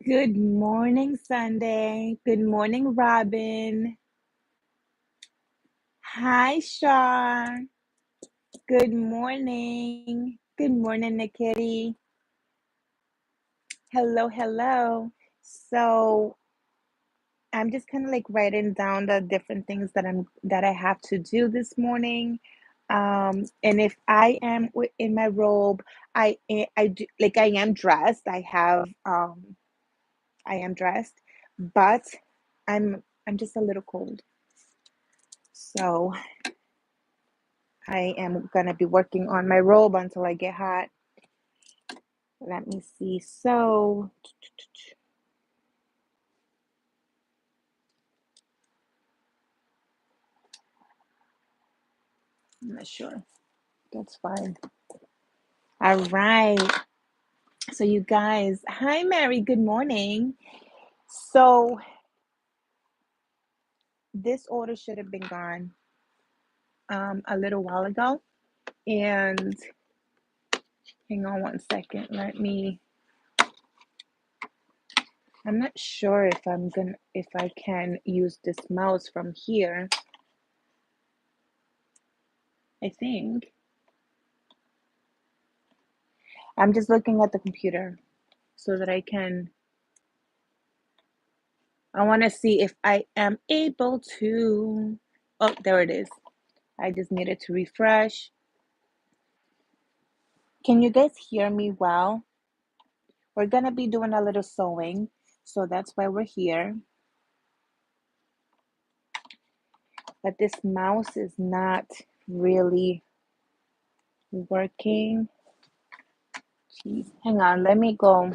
Good morning, Sunday. Good morning, Robin. Hi, Shar. Good morning. Good morning, Nikki. Hello, hello. So I'm just kind of like writing down the different things that I have to do this morning. And if I am in my robe, I do like I am dressed. I am dressed, but I'm just a little cold. So I am gonna be working on my robe until I get hot. Let me see. So I'm not sure. That's fine. All right. So you guys, hi Mary, good morning. So this order should have been gone a little while ago. And hang on one second. I'm not sure if I can use this mouse from here. I think. I'm just looking at the computer so that I want to see if I am able to. Oh, there it is. I just needed to refresh. Can you guys hear me well? We're going to be doing a little sewing, so that's why we're here. But this mouse is not really working. Jeez. Hang on, let me go.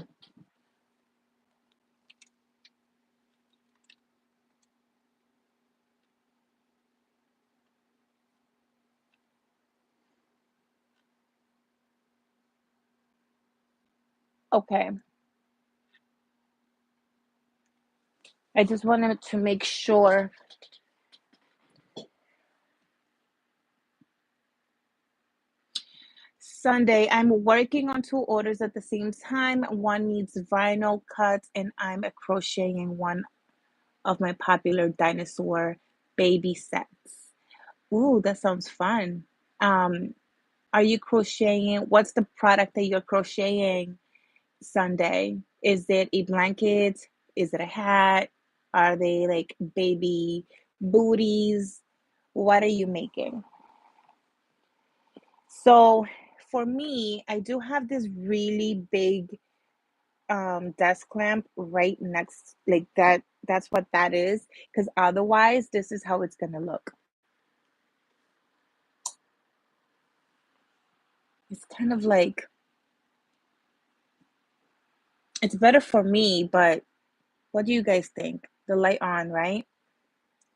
Okay. I just wanted to make sure. Sunday, I'm working on two orders at the same time. One needs vinyl cuts, and I'm crocheting one of my popular dinosaur baby sets. Ooh, that sounds fun. Um, are you crocheting? What's the product that you're crocheting Sunday? Is it a blanket? Is it a hat? Are they like baby booties? What are you making? So for me, I do have this really big desk lamp right next, like that's what that is, because otherwise this is how it's gonna look. It's kind of like it's better for me, but what do you guys think? The light on, right?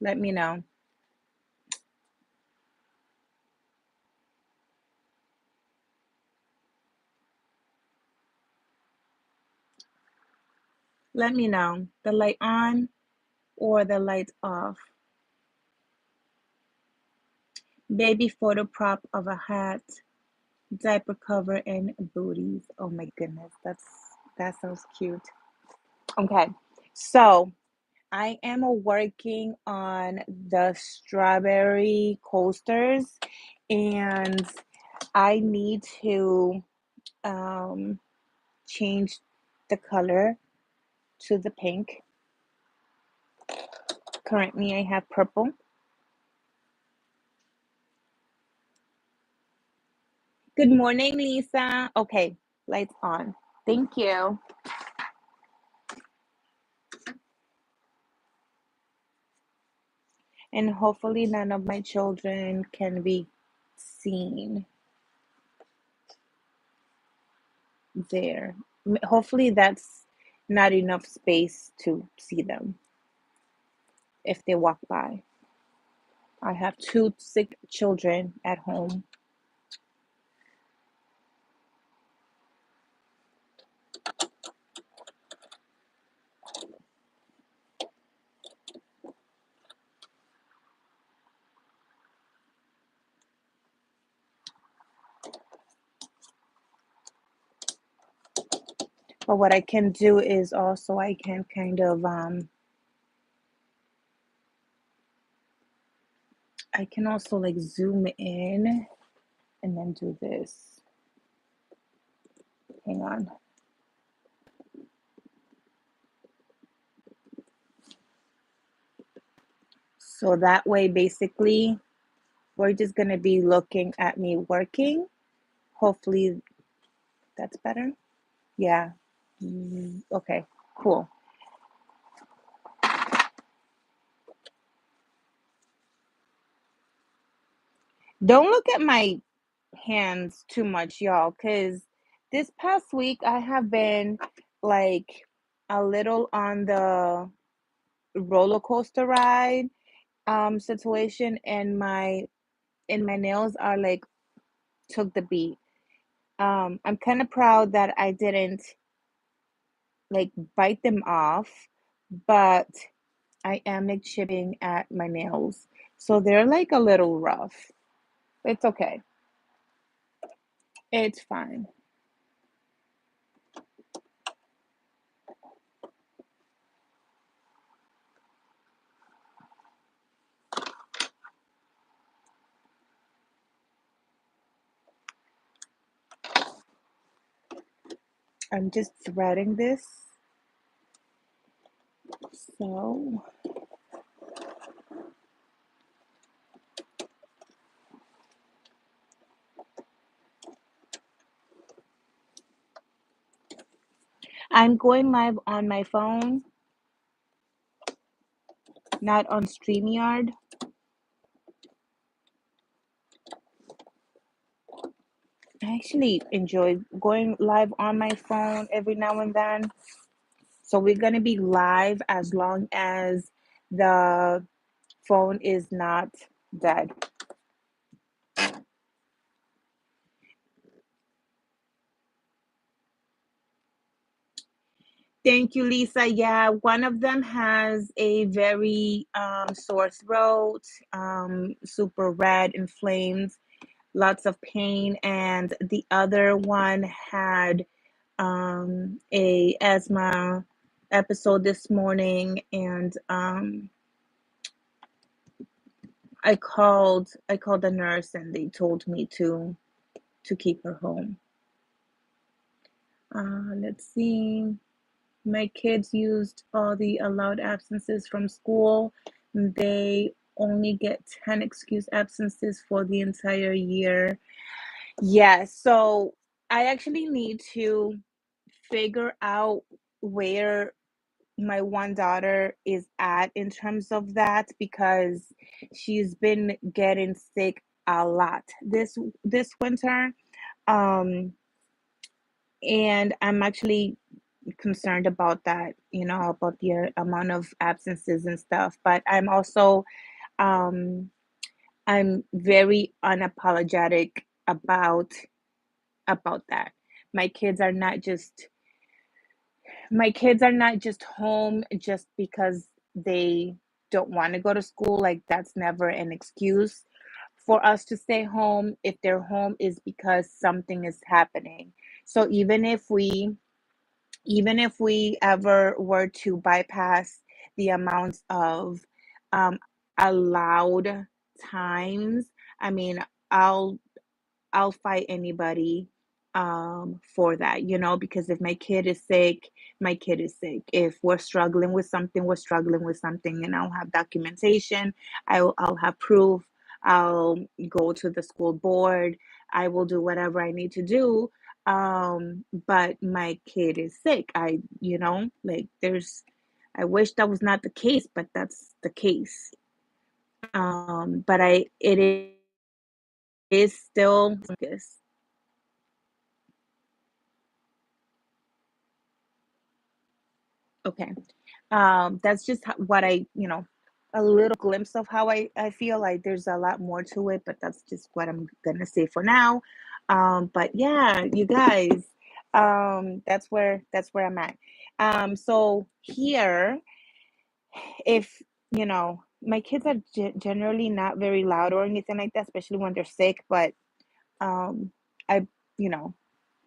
Let me know. Let me know. The light on or the light off. Baby photo prop of a hat, diaper cover, and booties. Oh my goodness, that sounds cute. Okay, so I am working on the strawberry coasters, and I need to um, change the color to the pink. Currently, I have purple. Good morning, Lisa. Okay, lights on. Thank you. And hopefully, none of my children can be seen there. Hopefully, that's not enough space to see them if they walk by. I have two sick children at home. But what I can do is also I can kind of I can also like zoom in and then do this. Hang on. So that way, basically, we're just going to be looking at me working. Hopefully, that's better. Yeah. Okay, cool. Don't look at my hands too much, y'all, because this past week I have been like a little on the roller coaster ride situation, and my nails are like took the beat. I'm kind of proud that I didn't like bite them off, but I am like chipping at my nails. So they're like a little rough. It's okay. It's fine. I'm just threading this. So I'm going live on my phone, not on StreamYard. I actually enjoy going live on my phone every now and then. So we're going to be live as long as the phone is not dead. Thank you, Lisa. Yeah, one of them has a very sore throat, super red, inflamed, lots of pain, and the other one had a asthma episode this morning, and I called the nurse, and they told me to keep her home. Let's see. My kids used all the allowed absences from school. They only get 10 excused absences for the entire year. Yes, so I actually need to figure out where my one daughter is at in terms of that, because she's been getting sick a lot this winter. Um, and I'm actually concerned about that, about the amount of absences and stuff. But um, I'm very unapologetic about about that. My kids are not just my kids are not just home just because they don't want to go to school. Like, that's never an excuse for us to stay home. If they're home is because something is happening. So even if we ever were to bypass the amount of um, allowed times, I mean, I'll I'll fight anybody for that, because if my kid is sick, my kid is sick. If we're struggling with something, we're struggling with something, and I'll have documentation. I'll have proof. I'll go to the school board. I will do whatever I need to do. But my kid is sick. Like, I wish that was not the case, but that's the case. But it is still focus. Okay. That's just what a little glimpse of how I feel. Like, there's a lot more to it, but that's just what I'm gonna say for now. But yeah, you guys, that's where I'm at. So here, if my kids are generally not very loud or anything like that, especially when they're sick, but um, I, you know,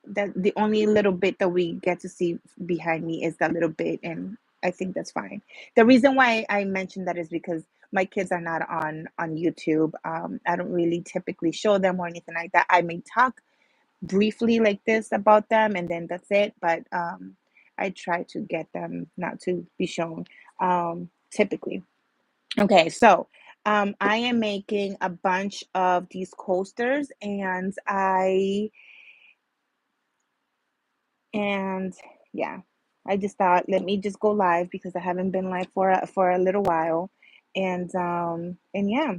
that the only little bit that we get to see behind me is that little bit, and I think that's fine. The reason why I mentioned that is because my kids are not on YouTube. I don't really typically show them or anything like that. I may talk briefly like this about them, and then that's it. But I try to get them not to be shown typically. Okay, so I am making a bunch of these coasters, and yeah, I just thought let me just go live because I haven't been live for a little while, and yeah,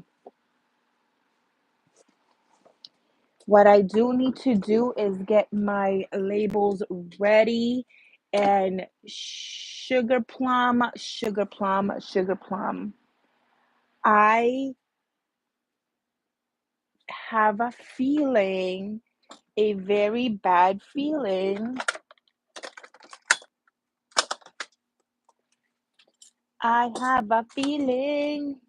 what I do need to do is get my labels ready, and sugar plum, sugar plum, sugar plum. I have a feeling, a very bad feeling. I have a feeling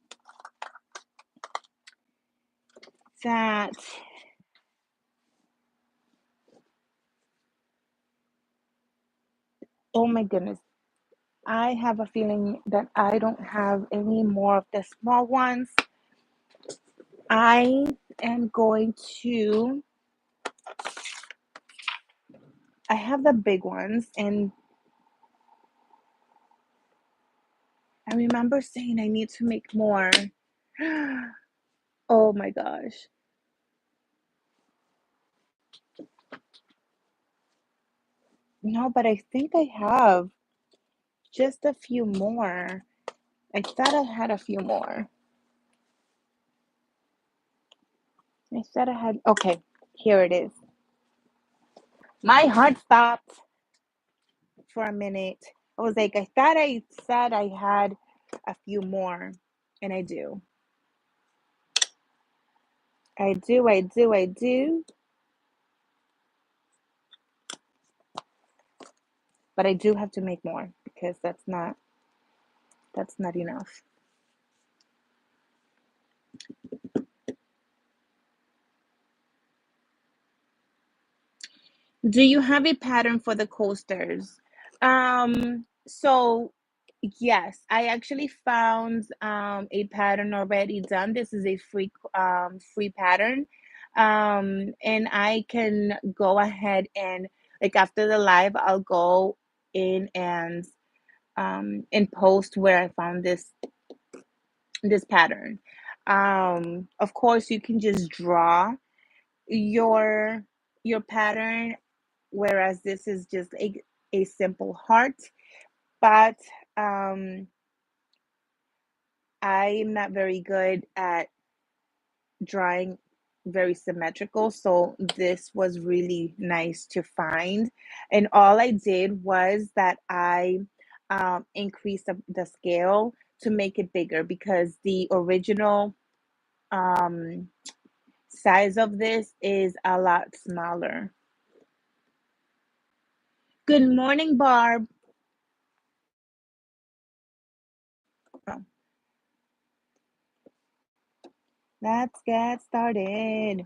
that, oh my goodness, I have a feeling that I don't have any more of the small ones. I am going to, I have the big ones, and I remember saying I need to make more. Oh my gosh. No, but I think I have just a few more. I thought I had a few more. I said I had, okay, here it is. My heart stopped for a minute. I was like, I thought I said I had a few more, and I do. I do, I do, I do. But I do have to make more because that's not enough. Do you have a pattern for the coasters? So yes, I actually found a pattern already done. This is a free pattern. And I can go ahead and, like, after the live, I'll go in and post where I found this pattern. Of course, you can just draw your your pattern, whereas this is just a simple heart. But um, I'm not very good at drawing very symmetrical, so this was really nice to find. And all I did was that I increased the scale to make it bigger because the original um, size of this is a lot smaller. Good morning, Barb. Oh, let's get started.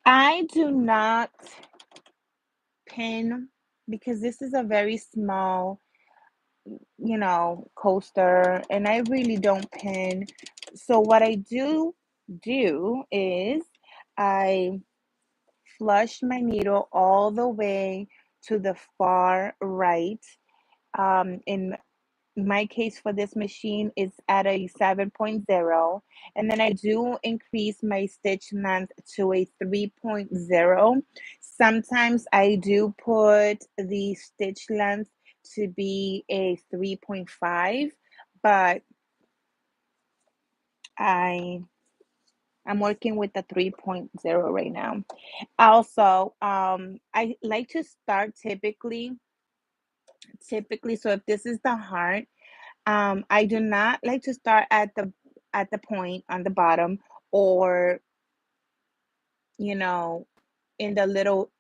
I do not pin because this is a very small, coaster, and I really don't pin. So what I do is I flush my needle all the way to the far right. In my case for this machine is at a 7.0, and then I do increase my stitch length to a 3.0. Sometimes I do put the stitch length to be a 3.5, but I I'm working with the 3.0 right now. Also, I like to start typically, so if this is the heart, I do not like to start at the point on the bottom, or you know in the little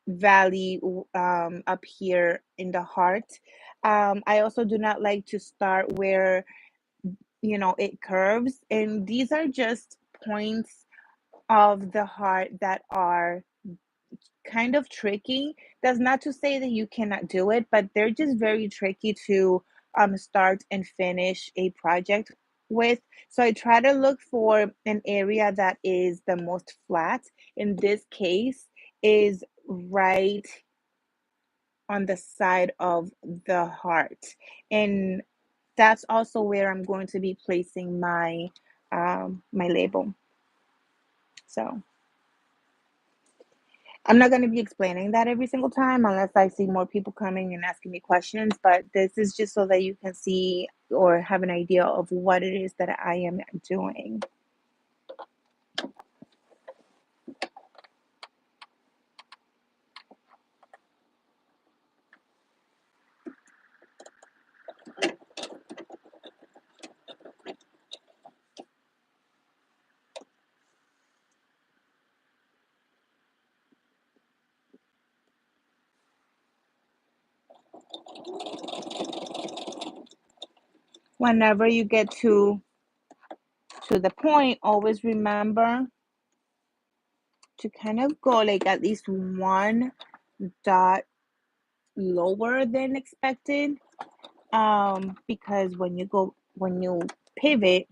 valley up here in the heart. I also do not like to start where it curves, and these are just points of the heart that are kind of tricky. That's not to say that you cannot do it, but they're just very tricky to start and finish a project with. So I try to look for an area that is the most flat. In this case, is right on the side of the heart. And that's also where I'm going to be placing my label. So I'm not going to be explaining that every single time unless I see more people coming and asking me questions, but this is just so that you can see or have an idea of what it is that I am doing. Whenever you get to the point, always remember to kind of go like at least one dot lower than expected, because when you pivot,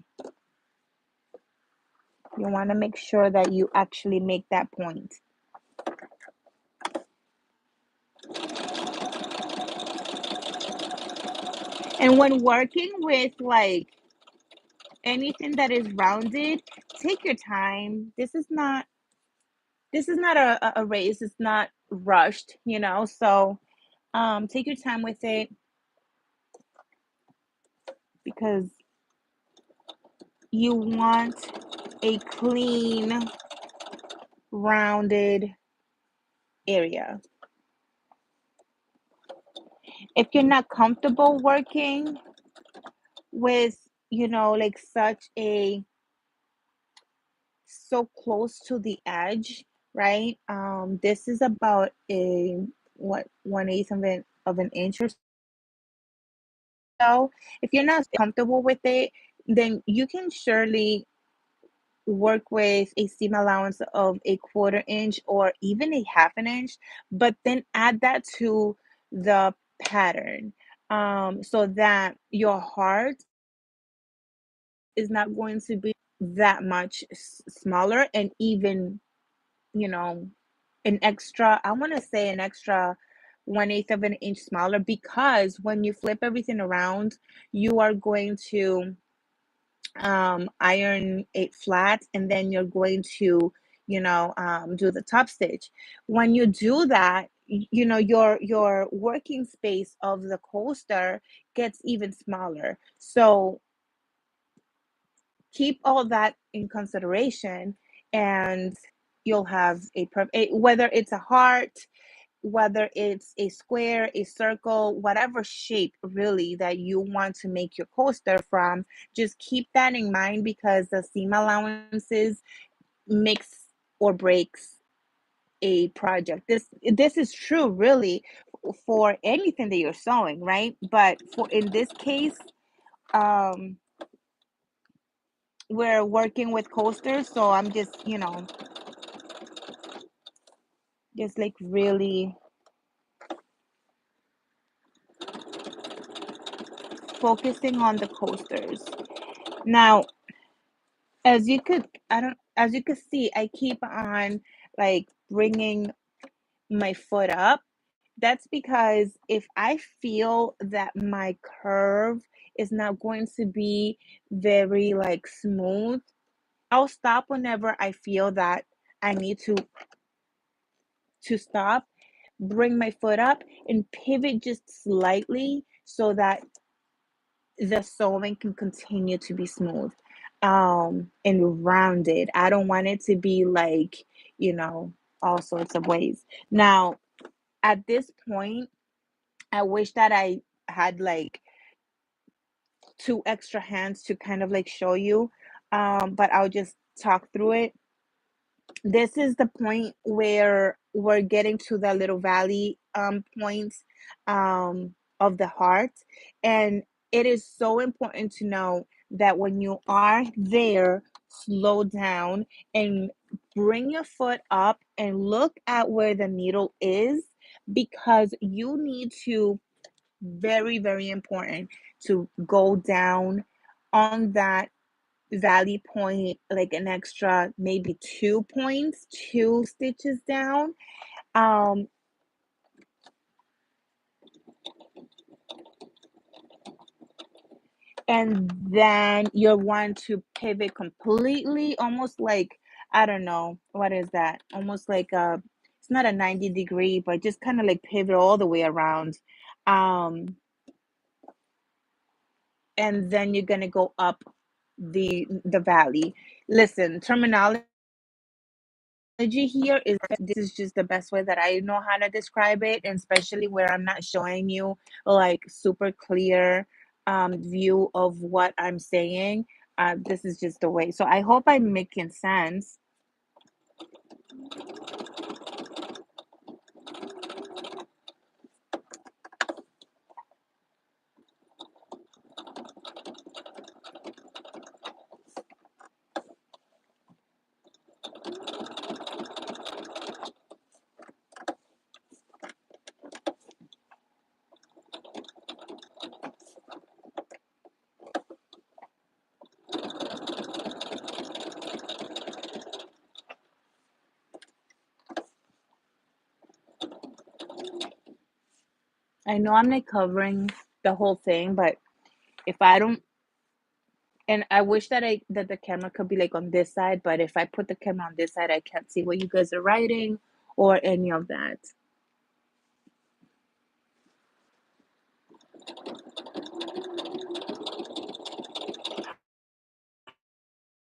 you want to make sure that you actually make that point. And when working with like anything that is rounded, take your time. This is not a race. It's not rushed, you know. So take your time with it because you want a clean, rounded area. If you're not comfortable working with, like such a so close to the edge, right? This is about a what 1/8 of an inch or so. If you're not comfortable with it, then you can surely work with a seam allowance of a 1/4 inch or even a 1/2 inch, but then add that to the pattern, so that your heart is not going to be that much smaller, and even, you know, an extra, I want to say an extra 1/8 of an inch smaller, because when you flip everything around, you are going to iron it flat, and then you're going to, do the top stitch. When you do that, your working space of the coaster gets even smaller. So keep all that in consideration, and you'll have whether it's a heart, whether it's a square, a circle, whatever shape really that you want to make your coaster from, just keep that in mind, because the seam allowances makes or breaks a project. This is true really for anything that you're sewing, right? But for in this case, um we're working with coasters, so I'm just, just like really focusing on the coasters. Now, as you could see, I keep on like bringing my foot up. That's because if I feel that my curve is not going to be very like smooth, I'll stop whenever I feel that I need to stop, bring my foot up and pivot just slightly so that the sewing can continue to be smooth, and rounded. I don't want it to be like, you know, all sorts of ways. Now, at this point, I wish that I had like two extra hands to kind of like show you, but I'll just talk through it. This is the point where we're getting to the little valley points of the heart. And it is so important to know that when you are there, slow down and bring your foot up and look at where the needle is, because you need to, very, very important, to go down on that valley point like an extra maybe 2 points, 2 stitches down. Um, and then you'll want to pivot completely, almost like, I don't know, what is that? Almost like a, it's not a 90 degree, but just kind of like pivot all the way around. Um, and then you're gonna go up the valley. Listen, terminology here is, this is just the best way that I know how to describe it, and especially where I'm not showing you like super clear view of what I'm saying. This is just the way. So I hope I'm making sense. I know I'm not covering the whole thing, but if I don't, and I wish that the camera could be like on this side, but if I put the camera on this side, I can't see what you guys are writing or any of that.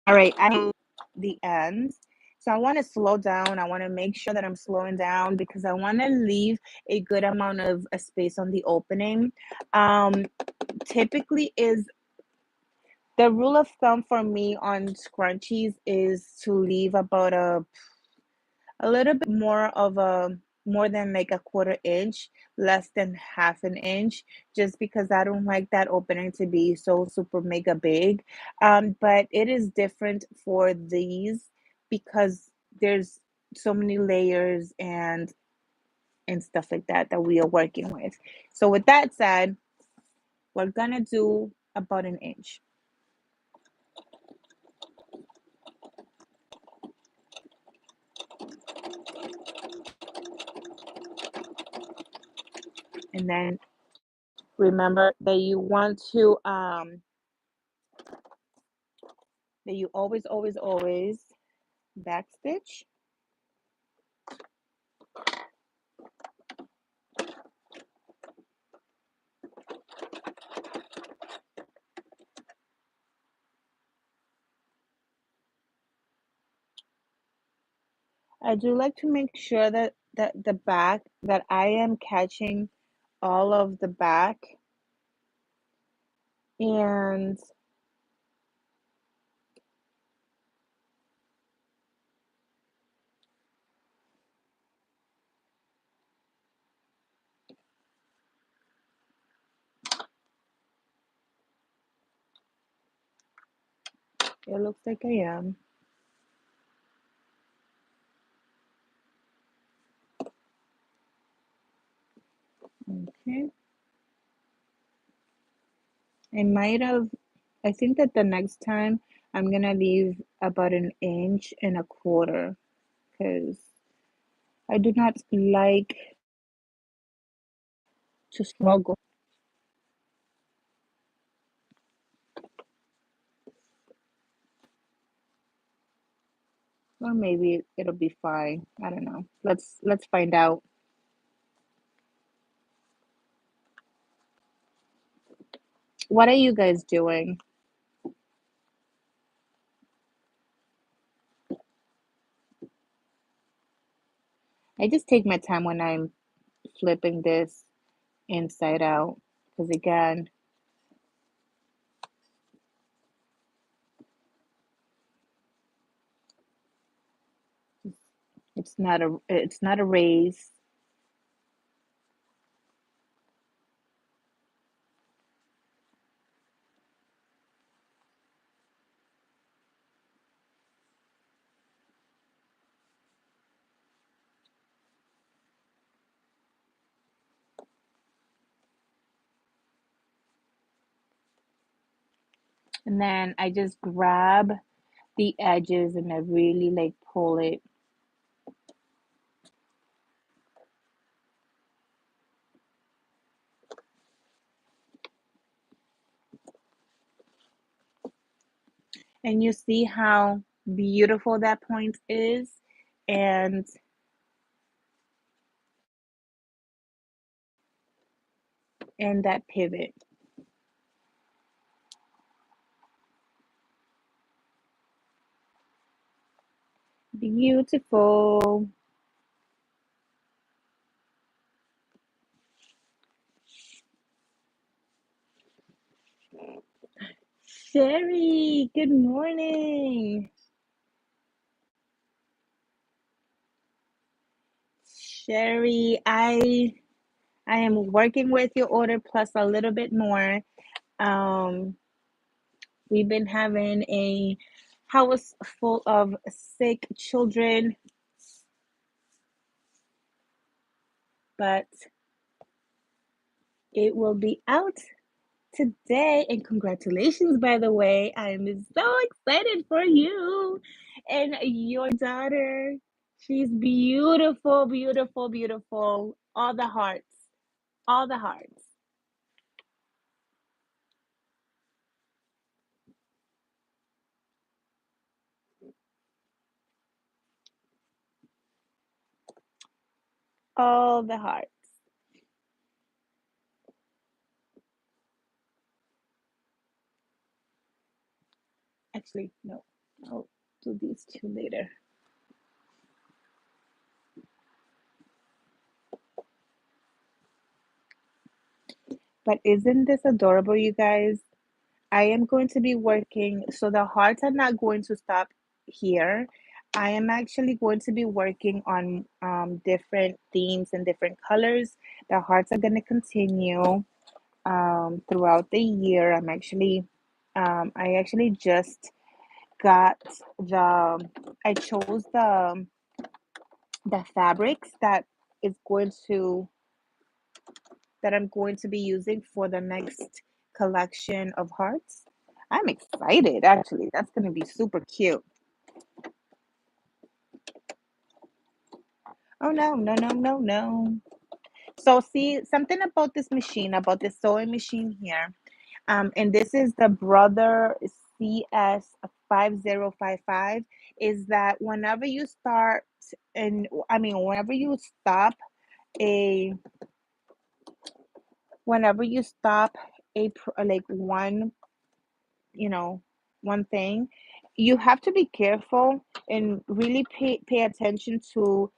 All right, I have the end. So I want to slow down. I want to make sure that I'm slowing down because I want to leave a good amount of a space on the opening. Um, Typically is the rule of thumb for me on scrunchies is to leave about a little bit more of a, more than like a quarter inch, less than half an inch, just because I don't like that opening to be so super mega big. But it is different for these because there's so many layers and stuff like that that we are working with. So with that said, we're gonna do about an inch. And then remember that you want to that you always, always, always back stitch. I do like to make sure that the back, that I am catching all of the back, and it looks like I am. Okay. I might have, I think that the next time I'm gonna leave about an inch and a quarter because I do not like to struggle. Or maybe it'll be fine. I don't know. Let's find out. What are you guys doing? I just take my time when I'm flipping this inside out because again, it's not a race. And then I just grab the edges and I really like pull it. And you see how beautiful that point is, and that pivot. Beautiful. Sherry, good morning. Sherry, I am working with your order plus a little bit more. Um, we've been having a house full of sick children, but it will be out today. And congratulations, by the way. I'm so excited for you and your daughter. She's beautiful, beautiful, beautiful. All the hearts, all the hearts. All the hearts. Actually, no, I'll do these two later. But isn't this adorable, you guys? I am going to be working, so the hearts are not going to stop here. I am actually going to be working on different themes and different colors. The hearts are going to continue throughout the year. I actually just got I chose the fabrics is going to that I'm going to be using for the next collection of hearts. I'm excited, actually. That's going to be super cute. Oh, no, no, no, no, no. So, see, something about this machine, about this sewing machine here, and this is the Brother CS5055, is that whenever you stop a, whenever you stop like you know, one thing, you have to be careful and really pay attention to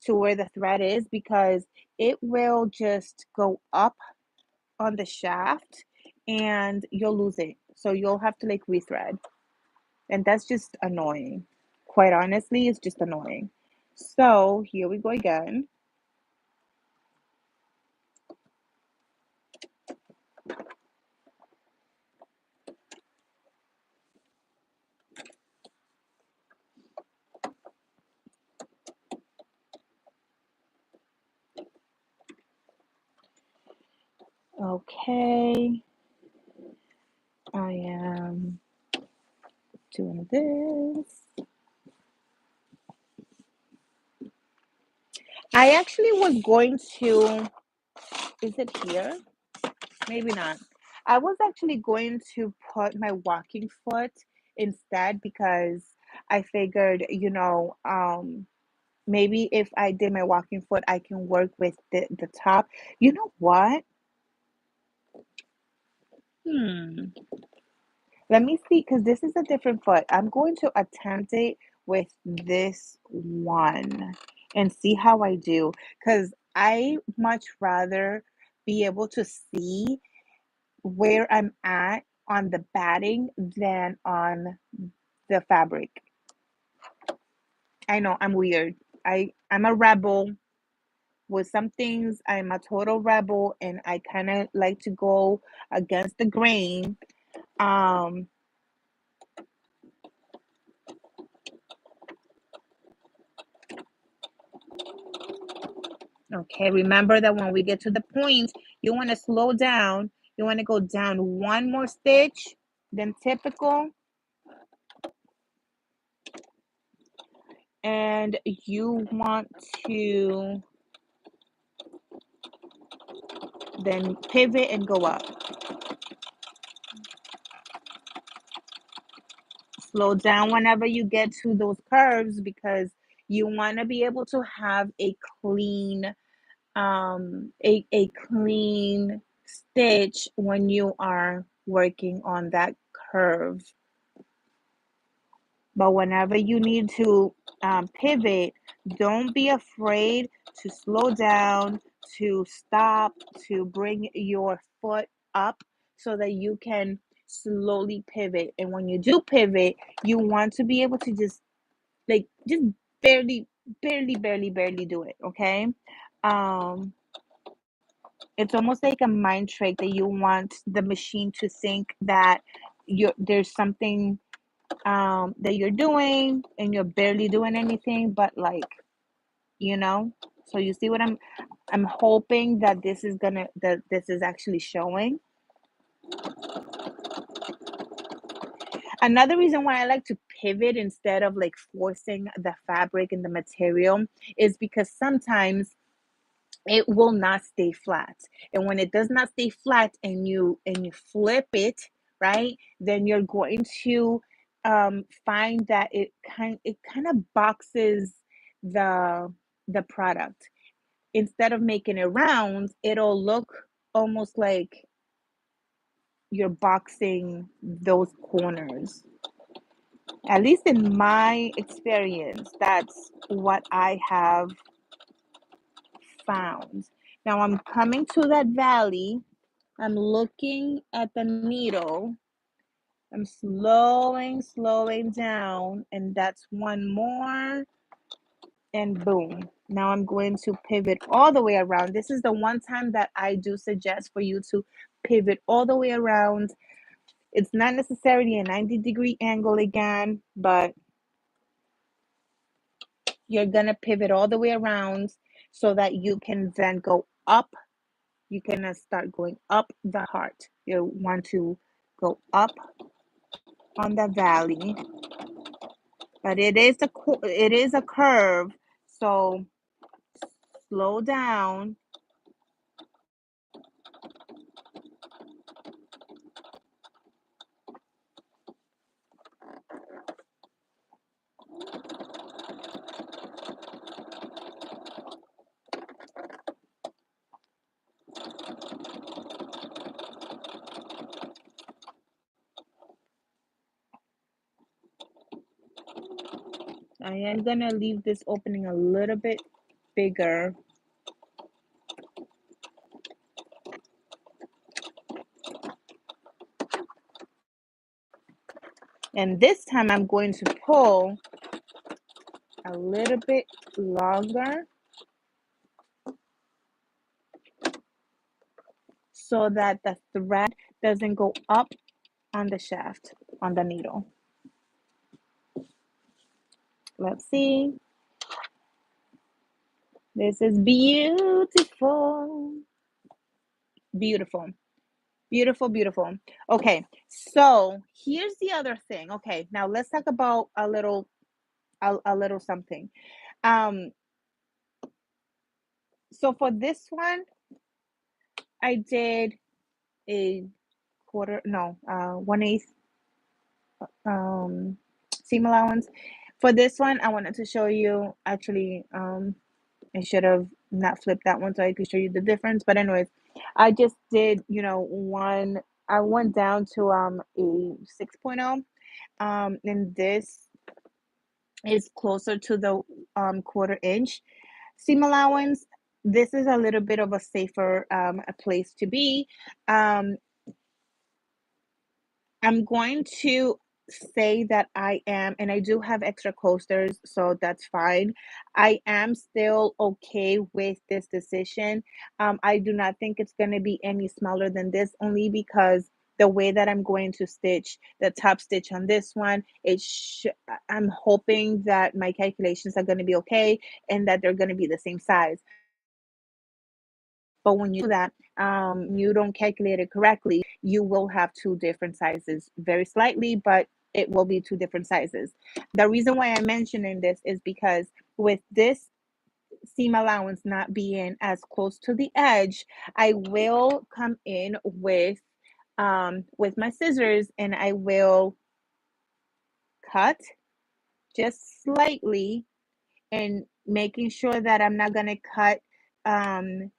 where the thread is, because it will just go up on the shaft and you'll lose it. So you'll have to like rethread. And that's just annoying. Quite honestly, it's just annoying. So here we go again. Okay. I am doing this. I actually was going to, is it here? Maybe not. I was actually going to put my walking foot instead, because I figured, maybe if I did my walking foot, I can work with the top. You know what? Hmm. Let me see, because this is a different foot. I'm going to attempt it with this one and see how I do. Because I much rather be able to see where I'm at on the batting than on the fabric. I know I'm weird. I'm a rebel with some things. I'm a total rebel, and I kind of like to go against the grain. Um, okay, remember that when we get to the point, you want to slow down. You want to go down one more stitch, than typical, and you want to then pivot and go up. Slow down whenever you get to those curves because you want to be able to have a clean a clean stitch when you are working on that curve. But whenever you need to pivot, don't be afraid to slow down, to stop, to bring your foot up so that you can slowly pivot. And when you do pivot, you want to be able to just barely, barely do it. Okay. Um, it's almost like a mind trick that you want the machine to think that there's something that you're doing and you're barely doing anything, but you know. So you see what I'm hoping that this is actually showing. Another reason why I like to pivot instead of like forcing the fabric and the material is because sometimes it will not stay flat, and when it does not stay flat and you flip it, right, then you're going to find that it kind of boxes the the product. Instead of making it round, it'll look almost like you're boxing those corners. At least in my experience, that's what I have found. Now I'm coming to that valley. I'm looking at the needle. I'm slowing down, and that's one more, and boom. Now I'm going to pivot all the way around. This is the one time that I do suggest for you to pivot all the way around. It's not necessarily a 90-degree angle again, but you're gonna pivot all the way around so that you can then go up. You can start going up the heart. You want to go up on the valley, but it is a curve, so slow down. I am gonna leave this opening a little bit bigger. And this time I'm going to pull a little bit longer so that the thread doesn't go up on the shaft, on the needle. Let's see. This is beautiful. Beautiful. Beautiful, beautiful. Okay, so here's the other thing. Okay, now let's talk about a little something. Um, so for this one, I did a quarter, no, 1/8 um seam allowance. For this one, I wanted to show you actually I should have not flipped that one so I could show you the difference. But anyways, I just did, one. I went down to a 6.0. And this is closer to the quarter inch seam allowance. This is a little bit of a safer a place to be. Um, I'm going to say that I am, and I do have extra coasters, so that's fine. I am still okay with this decision. I do not think it's going to be any smaller than this, only because the way that I'm going to stitch the top stitch on this one, I'm hoping that my calculations are going to be okay and that they're going to be the same size. But when you do that, you don't calculate it correctly, you will have two different sizes, very slightly, but it will be two different sizes. The reason why I'm mentioning this is because with this seam allowance not being as close to the edge, I will come in with my scissors and I will cut just slightly and making sure that I'm not going to cut um,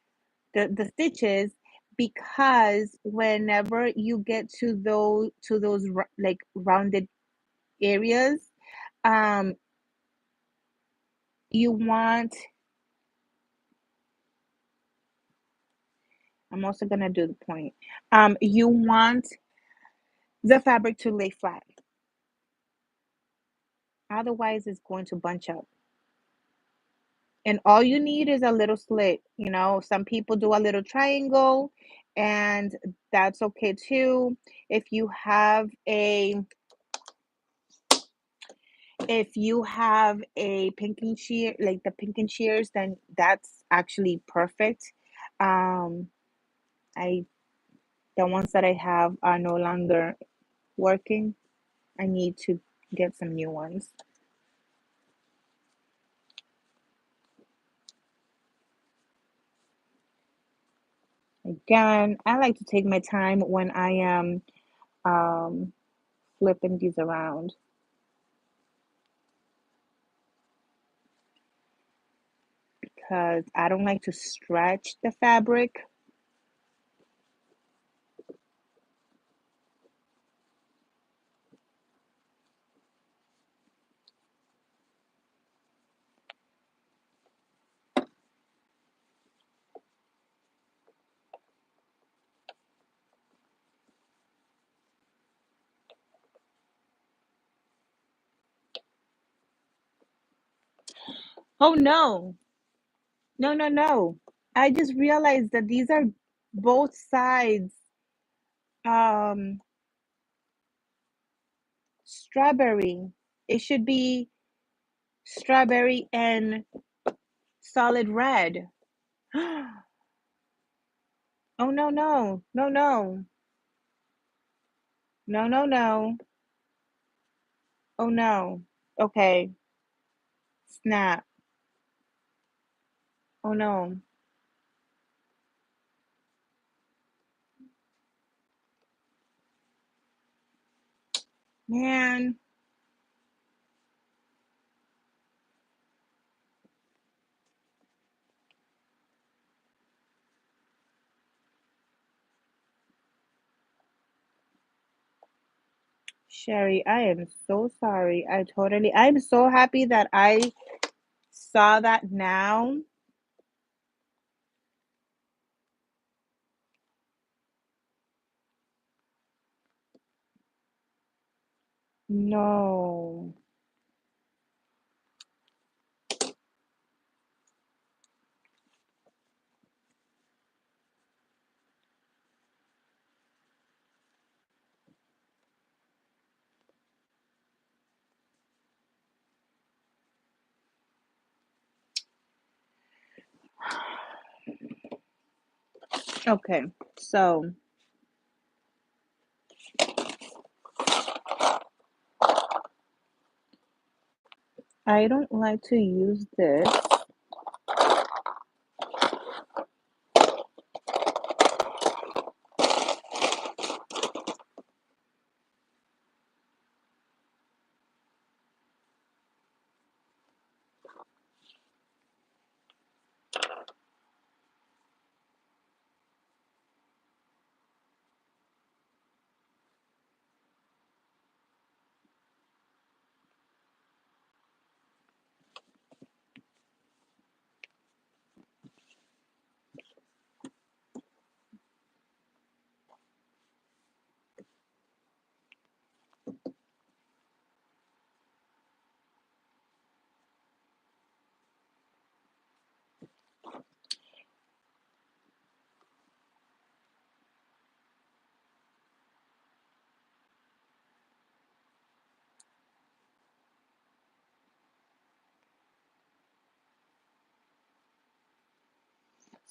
the stitches, because whenever you get to those like rounded areas, um, you want, I'm also going to do the point, you want the fabric to lay flat, otherwise it's going to bunch up. And all you need is a little slit. You know, some people do a little triangle, and that's okay too. If you have a pinking shear, like the pinking shears, then that's actually perfect. Um, I The ones that I have are no longer working. I need to get some new ones. Again, I like to take my time when I am um, flipping these around, because I don't like to stretch the fabric. Oh no, no, no, no. I just realized that these are both sides um, strawberry. It should be strawberry and solid red. Oh no, no, no, no, no, no, no. Oh no. Okay, snap. Oh no, man. Sherry, I am so sorry. I'm so happy that I saw that now. No. Okay, so I don't like to use this.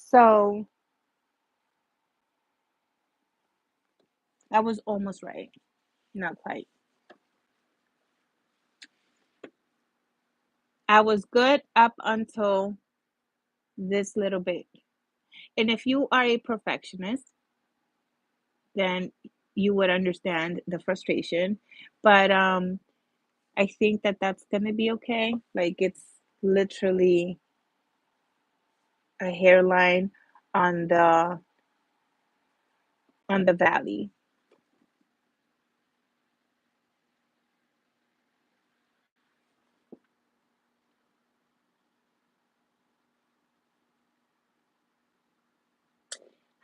So I was almost right. Not quite. I was good up until this little bit. And if you are a perfectionist, then you would understand the frustration. But I think that that's gonna be okay. Like it's literally a hairline on the valley.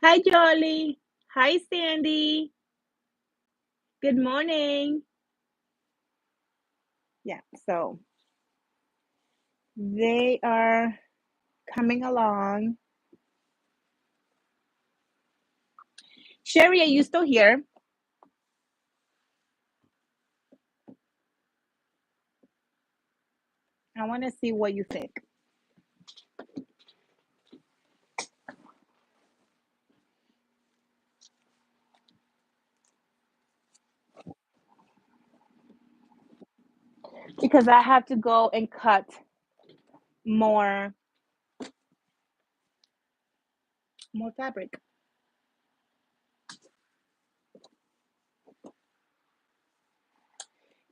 Hi, Jolly. Hi, Sandy. Good morning. Yeah, so they are coming along. Sherry, are you still here? I want to see what you think. Because I have to go and cut more fabric.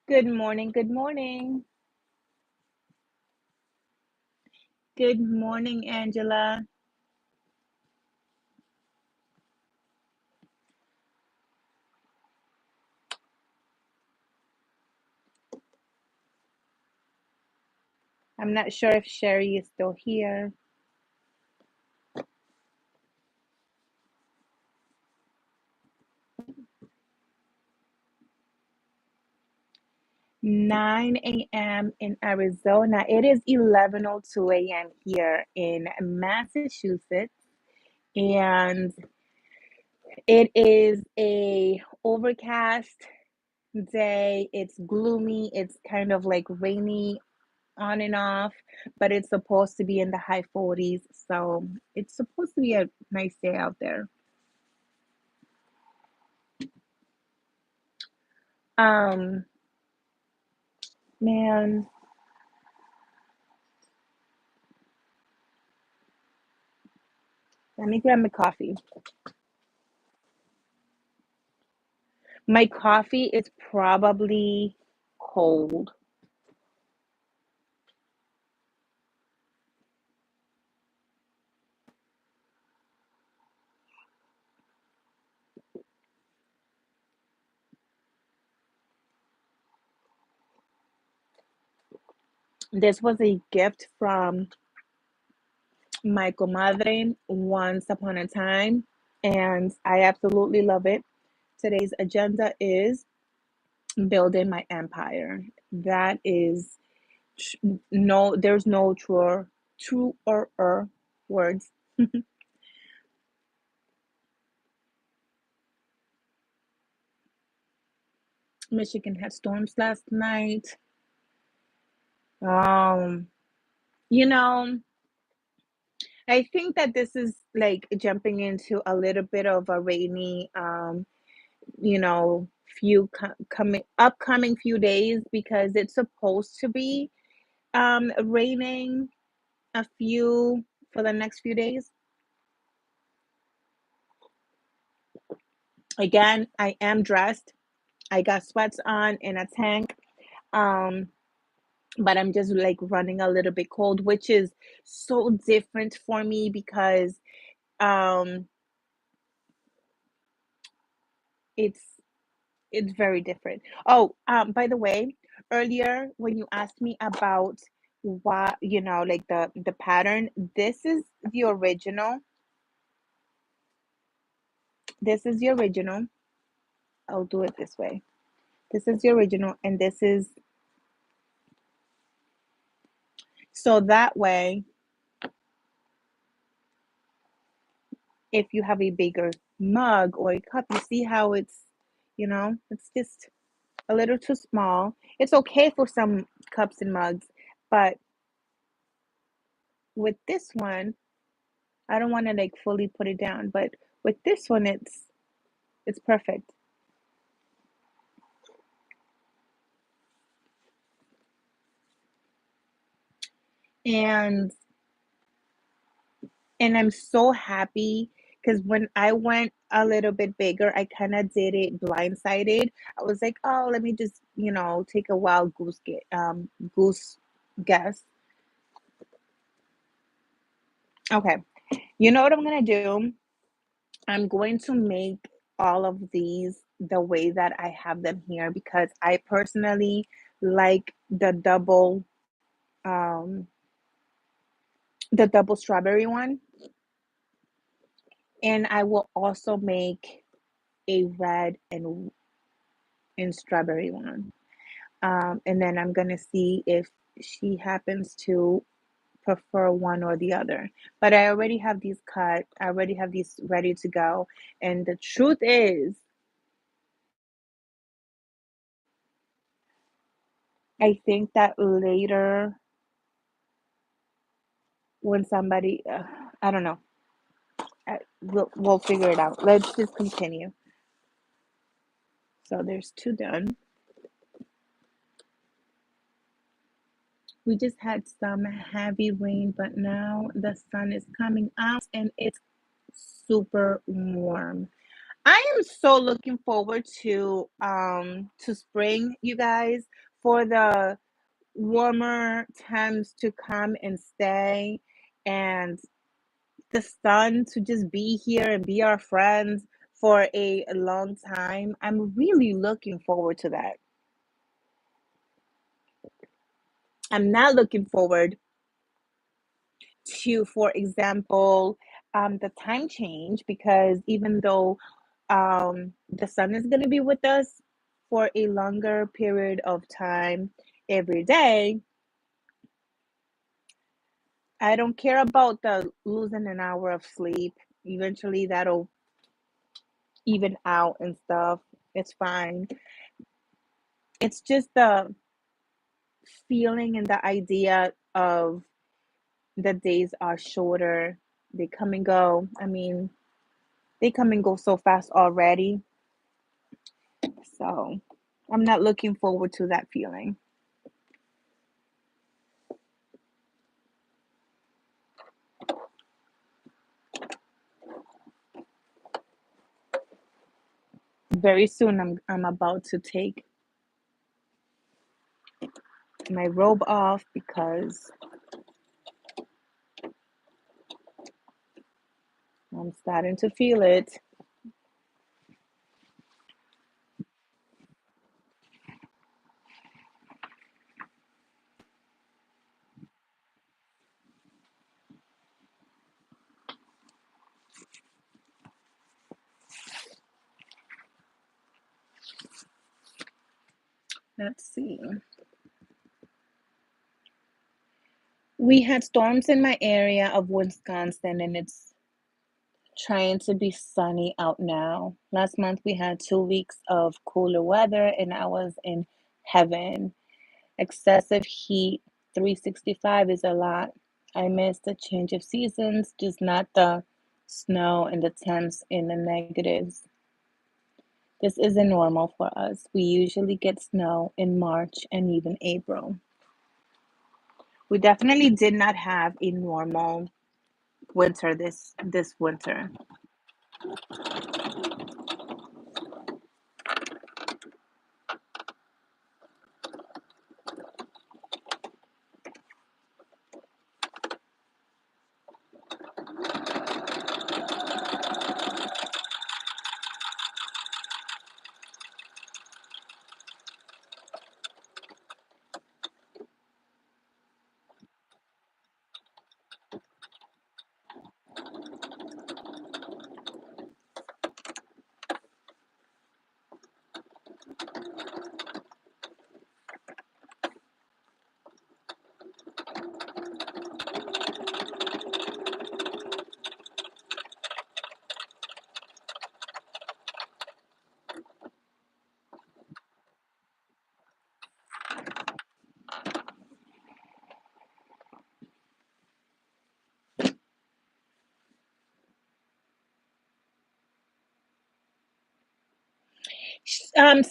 Good morning. Good morning. Good morning, Angela. I'm not sure if Sherry is still here. 9 a.m. in Arizona. It is 11:02 a.m. here in Massachusetts, and it is a overcast day. It's gloomy. It's kind of like rainy on and off, but it's supposed to be in the high 40s. So it's supposed to be a nice day out there. Um, man, let me grab my coffee. My coffee is probably cold. This was a gift from my comadre once upon a time, and I absolutely love it. Today's agenda is building my empire. That is no, there's no true or words. Michigan had storms last night. Um, you know, I think that this is like jumping into a little bit of a rainy, you know, coming upcoming few days because it's supposed to be raining a few for the next few days. Again, I am dressed. I got sweats on and a tank. Um, but I'm just like running a little bit cold, which is so different for me because um it's it's very different. Oh, by the way, earlier when you asked me about what, like the pattern, this is the original. This is the original. I'll do it this way. This is the original, and this is so that way, if you have a bigger mug or a cup, you see how it's just a little too small. It's okay for some cups and mugs, but with this one, I don't want to like fully put it down, but with this one it's perfect. And I'm so happy because when I went a little bit bigger, I kind of did it blindsided. I was like, oh, let me just, take a wild goose guess. Okay. You know what I'm gonna do? I'm going to make all of these the way that I have them here because I personally like um the double strawberry one, and I will also make a red and strawberry one. And then I'm gonna see if she happens to prefer one or the other. But I already have these cut. I already have these ready to go. And the truth is, I think that later when somebody, I don't know, we'll figure it out. Let's just continue. So there's two done. We just had some heavy rain, but now the sun is coming out and it's super warm. I am so looking forward to spring, you guys, for the warmer temps to come and stay and the sun to just be here and be our friends for a long time. I'm really looking forward to that. I'm not looking forward to, for example, the time change because even though the sun is going to be with us for a longer period of time every day, I don't care about the losing an hour of sleep. Eventually, that'll even out and stuff. It's fine. It's just the feeling and the idea of the days are shorter. They come and go. I mean, they come and go so fast already. So I'm not looking forward to that feeling. Very soon I'm about to take my robe off because I'm starting to feel it. Let's see. We had storms in my area of Wisconsin and it's trying to be sunny out now. Last month we had 2 weeks of cooler weather and I was in heaven. Excessive heat, 365 is a lot. I miss the change of seasons, just not the snow and the temps in the negatives. This isn't normal for us. We usually get snow in March and even April. We definitely did not have a normal winter this winter.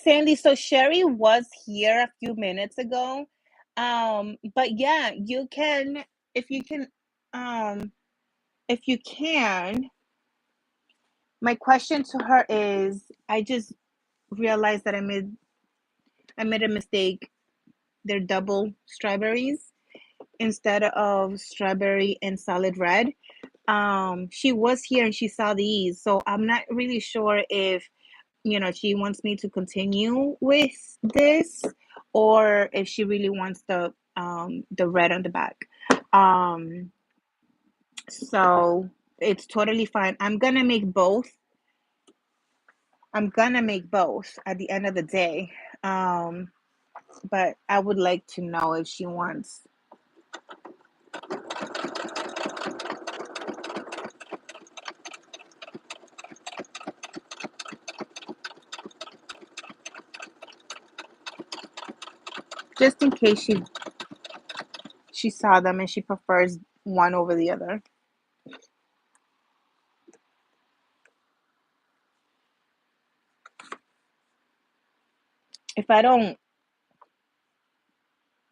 Sandy, so Sherry was here a few minutes ago. But yeah, you can. if you can, um, if you can, my question to her is, I just realized that I made a mistake. They're double strawberries instead of strawberry and solid red. She was here and she saw these, so I'm not really sure if she wants me to continue with this, or if she really wants the red on the back. Um, so it's totally fine. I'm gonna make both at the end of the day. Um, but I would like to know if she wants, just in case she saw them and she prefers one over the other. If I don't,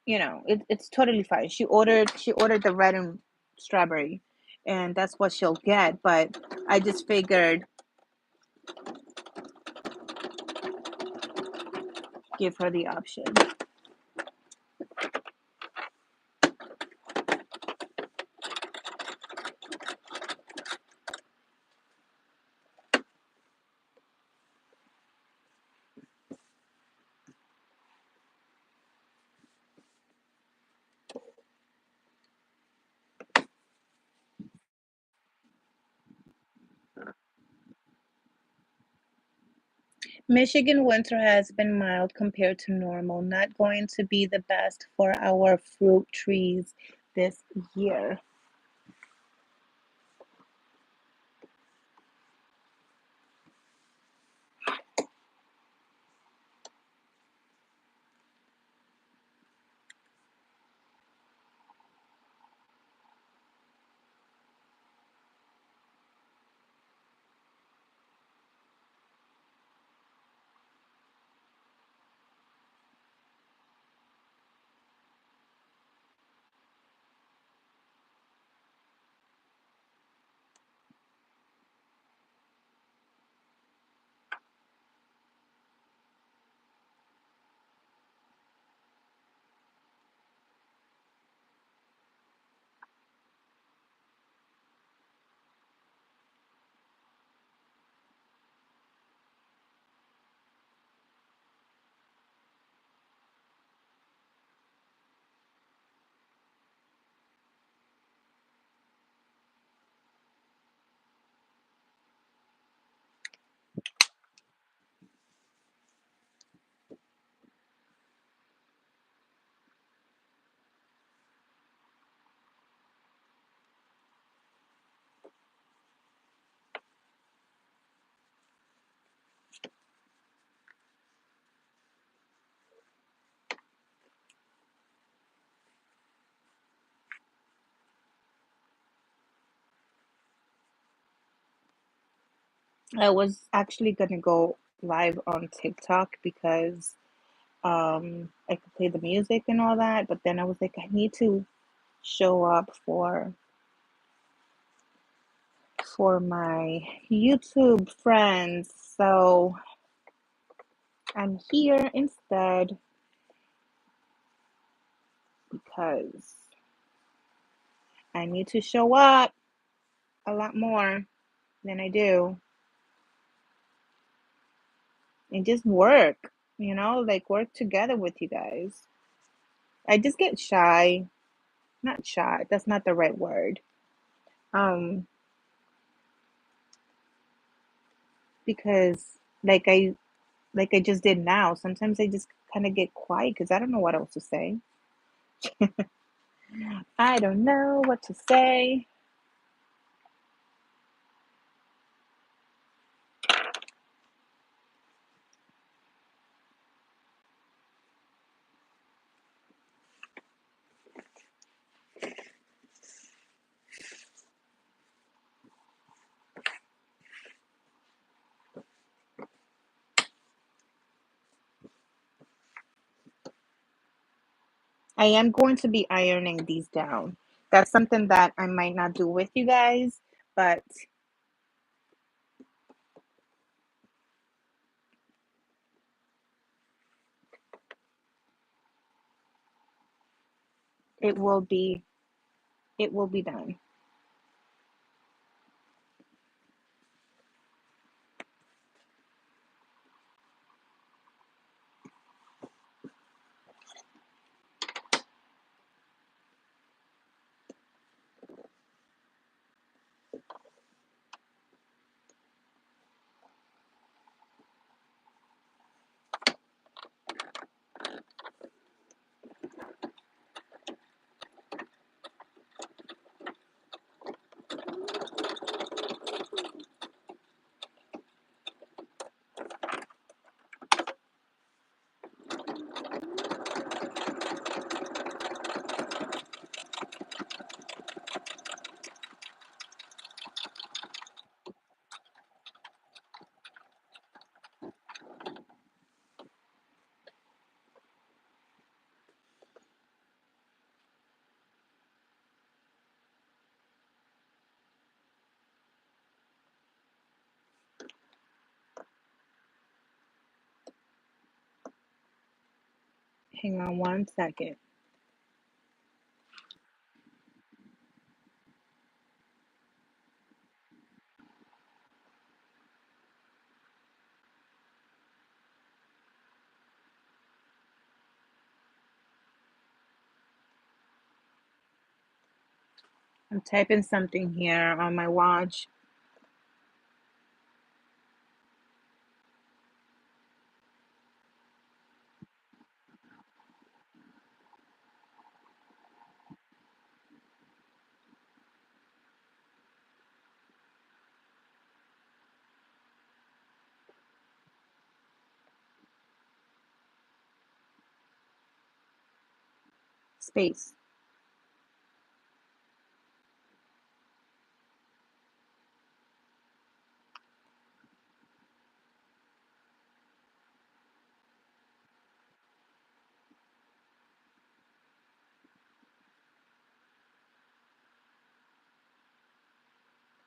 it's totally fine. She ordered the red and strawberry, and that's what she'll get. But I just figured give her the option. Michigan winter has been mild compared to normal. Not going to be the best for our fruit trees this year. I was actually gonna go live on TikTok because I could play the music and all that, but then I was like, I need to show up for my YouTube friends. So I'm here instead because I need to show up a lot more than I do and just work, like work together with you guys. I just get shy. Not shy, that's not the right word. Um, because like I just did now, sometimes I just kind of get quiet because I don't know what else to say. I don't know what to say. I am going to be ironing these down. That's something that I might not do with you guys, but it will be it will be done. Hang on one second. I'm typing something here on my watch. Space.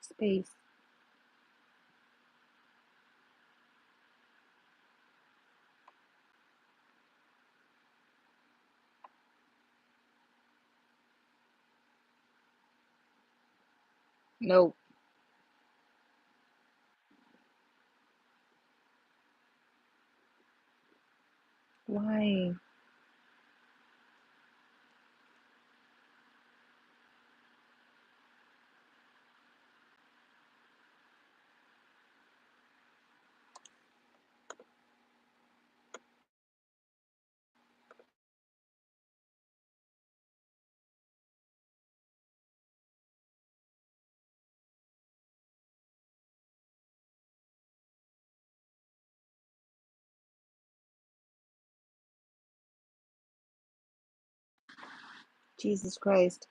Space. Nope. Why? Jesus Christ.